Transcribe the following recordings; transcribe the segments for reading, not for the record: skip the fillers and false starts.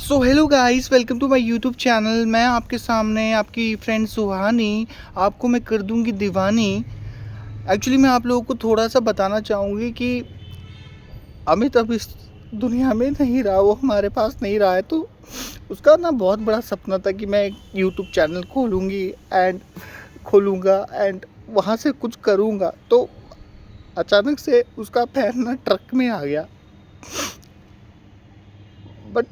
So hello guys, welcome to my YouTube channel. मैं आपके सामने आपकी फ्रेंड सुहानी, आपको मैं कर दूंगी दीवानी। एक्चुअली मैं आप लोगों को थोड़ा सा बताना चाहूँगी कि अमित अब इस दुनिया में नहीं रहा, वो हमारे पास नहीं रहा है। तो उसका ना बहुत बड़ा सपना था कि मैं एक यूट्यूब चैनल खोलूँगा एंड वहाँ से कुछ करूँगा। तो अचानक से उसका पैर ना ट्रक में आ गया, बट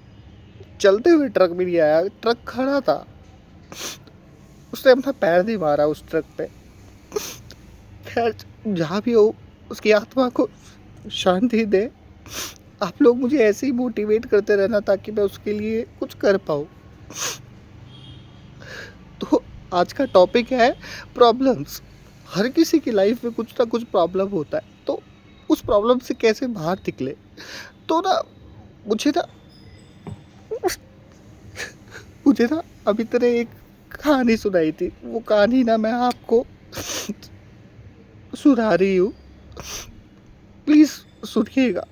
चलते हुए ट्रक में नहीं आया, ट्रक खड़ा था। उसने अपना पैर नहीं मारा उस ट्रक पे। खैर, जहाँ भी हो उसकी आत्मा को शांति दे। आप लोग मुझे ऐसे ही मोटिवेट करते रहना ताकि मैं उसके लिए कुछ कर पाऊँ। तो आज का टॉपिक है प्रॉब्लम्स। हर किसी की लाइफ में कुछ ना कुछ प्रॉब्लम होता है, तो उस प्रॉब्लम से कैसे बाहर निकले। तो ना मुझे ना मुझे ना अभी तरह एक कहानी सुनाई थी। वो कहानी ना मैं आपको सुना रही हूँ, प्लीज़ सुनिएगा।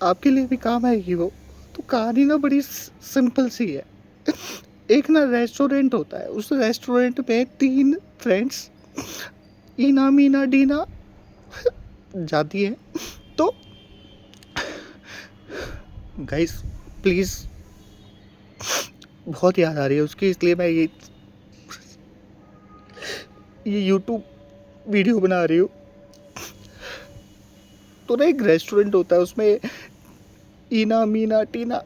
आपके लिए भी काम आएगी वो। तो कहानी ना बड़ी सिंपल सी है। एक ना रेस्टोरेंट होता है, उस रेस्टोरेंट में 3 फ्रेंड्स ईना मीना डीना जाती है। तो गाइस प्लीज़, बहुत याद आ रही है उसकी, इसलिए मैं ये यूट्यूब वीडियो बना रही हूँ। तो ना एक रेस्टोरेंट होता है, उसमें ईना मीना टीना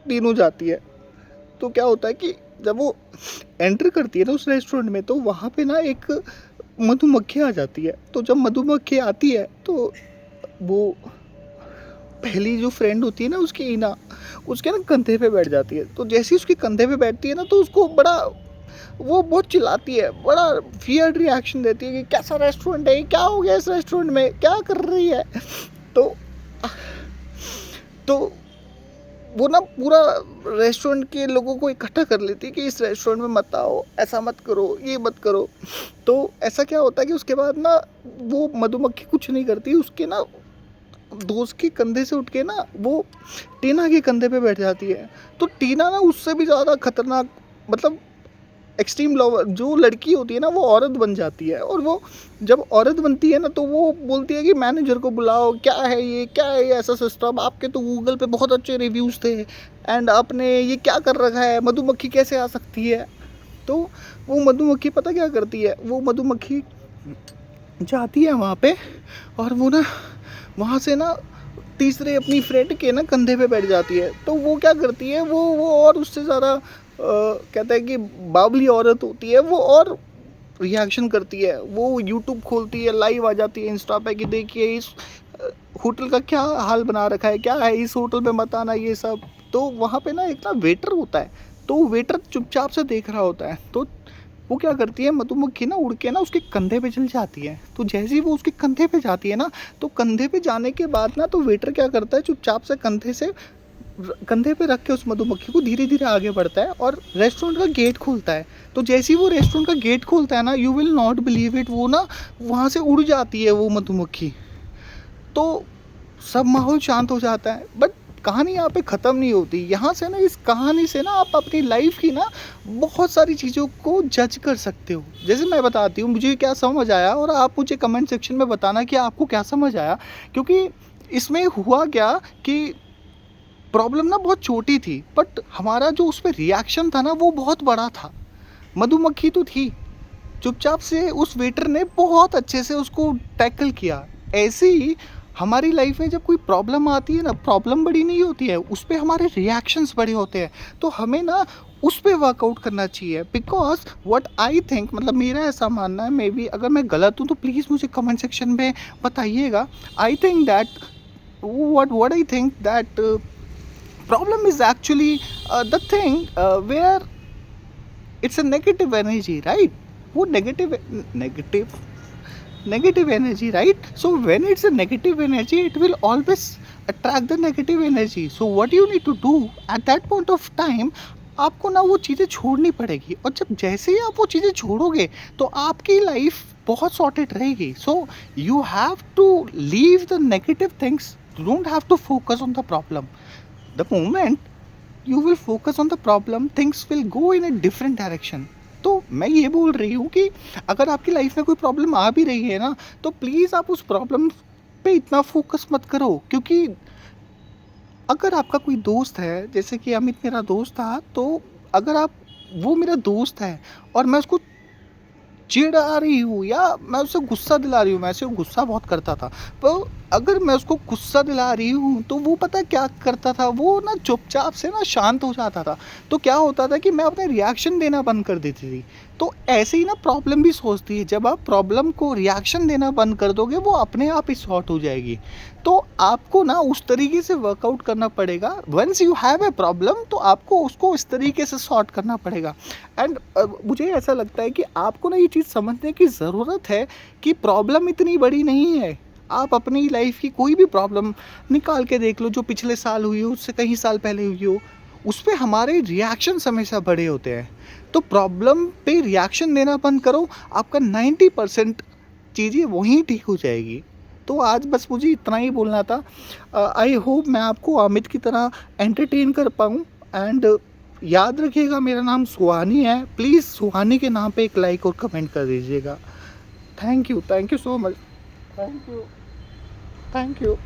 तीनों जाती है। तो क्या होता है कि जब वो एंटर करती है ना उस रेस्टोरेंट में, तो वहाँ पे ना एक मधुमक्खी आ जाती है। तो जब मधुमक्खी आती है तो वो पहली जो फ्रेंड होती है ना उसकी ईना, उसके ना कंधे पे बैठ जाती है। तो जैसे ही उसके कंधे पे बैठती है ना, तो उसको वो बहुत चिल्लाती है, बड़ा फियर्ड रिएक्शन देती है कि कैसा रेस्टोरेंट है, क्या हो गया इस रेस्टोरेंट में, क्या कर रही है। तो तो वो ना पूरा रेस्टोरेंट के लोगों को इकट्ठा कर लेती है कि इस रेस्टोरेंट में मत आओ, ऐसा मत करो, ये मत करो। तो ऐसा क्या होता है कि उसके बाद ना वो मधुमक्खी कुछ नहीं करती, उसके ना दोस्त के कंधे से उठ के ना वो टीना के कंधे पे बैठ जाती है। तो टीना ना उससे भी ज़्यादा खतरनाक, मतलब एक्सट्रीम लवर जो लड़की होती है ना, वो औरत बन जाती है। और वो जब औरत बनती है ना, तो वो बोलती है कि मैनेजर को बुलाओ, क्या है ये ऐसा सिस्टम, आपके तो गूगल पे बहुत अच्छे रिव्यूज़ थे एंड आपने ये क्या कर रखा है, मधुमक्खी कैसे आ सकती है। तो वो मधुमक्खी पता क्या करती है, वो मधुमक्खी जाती है वहाँ पे, और वो ना वहाँ से ना तीसरे अपनी फ्रेंड के ना कंधे पे बैठ जाती है। तो वो क्या करती है, वो और उससे ज़्यादा कहता है कि बावली औरत होती है वो, और रिएक्शन करती है। वो यूट्यूब खोलती है, लाइव आ जाती है इंस्टा पे कि देखिए इस होटल का क्या हाल बना रखा है, क्या है इस होटल में मत आना, ये सब। तो वहाँ पे ना एक ना वेटर होता है, तो वेटर चुपचाप से देख रहा होता है। तो वो क्या करती है, मधुमक्खी ना उड़ के ना उसके कंधे पे चल जाती है। तो जैसे ही वो उसके कंधे पे जाती है ना, तो कंधे पे जाने के बाद ना तो वेटर क्या करता है, चुपचाप से कंधे पे रख के उस मधुमक्खी को धीरे धीरे आगे बढ़ता है और रेस्टोरेंट का गेट खोलता है। तो जैसे ही वो रेस्टोरेंट का गेट खोलता है ना, you will not believe it, वो ना वहाँ से उड़ जाती है वो मधुमक्खी। तो सब माहौल शांत हो जाता है। बट कहानी यहाँ पे ख़त्म नहीं होती। यहाँ से ना, इस कहानी से ना आप अपनी लाइफ की ना बहुत सारी चीज़ों को जज कर सकते हो। जैसे मैं बताती हूँ मुझे क्या समझ आया, और आप मुझे कमेंट सेक्शन में बताना कि आपको क्या समझ आया। क्योंकि इसमें हुआ क्या कि प्रॉब्लम ना बहुत छोटी थी, बट हमारा जो उस पर रिएक्शन था ना वो बहुत बड़ा था। मधुमक्खी तो थी, चुपचाप से उस वेटर ने बहुत अच्छे से उसको टैकल किया। ऐसे ही हमारी लाइफ में जब कोई प्रॉब्लम आती है ना, प्रॉब्लम बड़ी नहीं होती है, उस पर हमारे रिएक्शंस बड़े होते हैं। तो हमें ना उस पर वर्कआउट करना चाहिए। बिकॉज व्हाट आई थिंक, मतलब मेरा ऐसा मानना है, मे बी अगर मैं गलत हूँ तो प्लीज़ मुझे कमेंट सेक्शन में बताइएगा। I think that what I think that problem is actually the thing where it's a negative energy, right? वो negative energy, right? So when it's a negative energy, it will always attract the negative energy. So what you need to do at that point of time, आपको ना वो चीज़ें छोड़नी पड़ेगी। और जब जैसे ही आप वो चीज़ें छोड़ोगे तो आपकी लाइफ बहुत सॉर्टेड रहेगी। सो you have to leave the negative things, you don't have to focus on the problem. The moment you will focus on the problem, things will go in a different direction. तो मैं ये बोल रही हूँ कि अगर आपकी लाइफ में कोई प्रॉब्लम आ भी रही है ना, तो प्लीज़ आप उस प्रॉब्लम पे इतना फोकस मत करो, क्योंकि अगर आपका कोई दोस्त है, जैसे कि अमित मेरा दोस्त था, तो अगर आप वो मेरा दोस्त है और मैं उसको चिढ़ा रही हूँ या मैं उसे गुस्सा दिला रही हूँ, मैं ऐसे गुस्सा बहुत करता था। तो अगर मैं उसको गुस्सा दिला रही हूँ, तो वो पता है क्या करता था? वो ना चुपचाप से ना शांत हो जाता था। तो क्या होता था कि मैं अपने रिएक्शन देना बंद कर देती थी। तो ऐसे ही ना प्रॉब्लम भी सोचती है, जब आप प्रॉब्लम को रिएक्शन देना बंद कर दोगे, वो अपने आप ही सॉर्ट हो जाएगी। तो आपको ना उस तरीके से वर्कआउट करना पड़ेगा। Once you have a problem, तो आपको उसको इस तरीके से सॉर्ट करना पड़ेगा। एंड मुझे ऐसा लगता है कि आपको ना ये चीज़ समझने की ज़रूरत है कि प्रॉब्लम इतनी बड़ी नहीं है। आप अपनी लाइफ की कोई भी प्रॉब्लम निकाल के देख लो, जो पिछले साल हुई हो, उससे कई साल पहले हुई हो, उस पे हमारे रिएक्शंस हमेशा बड़े होते हैं। तो प्रॉब्लम पे रिएक्शन देना बंद करो, आपका 90% चीज़ें वहीं ठीक हो जाएगी। तो आज बस मुझे इतना ही बोलना था। आई होप मैं आपको अमित की तरह एंटरटेन कर पाऊँ। एंड याद रखिएगा, मेरा नाम सुहानी है। प्लीज़ सुहानी के नाम पे एक लाइक और कमेंट कर दीजिएगा। Thank you so much. Thank you. Thank you.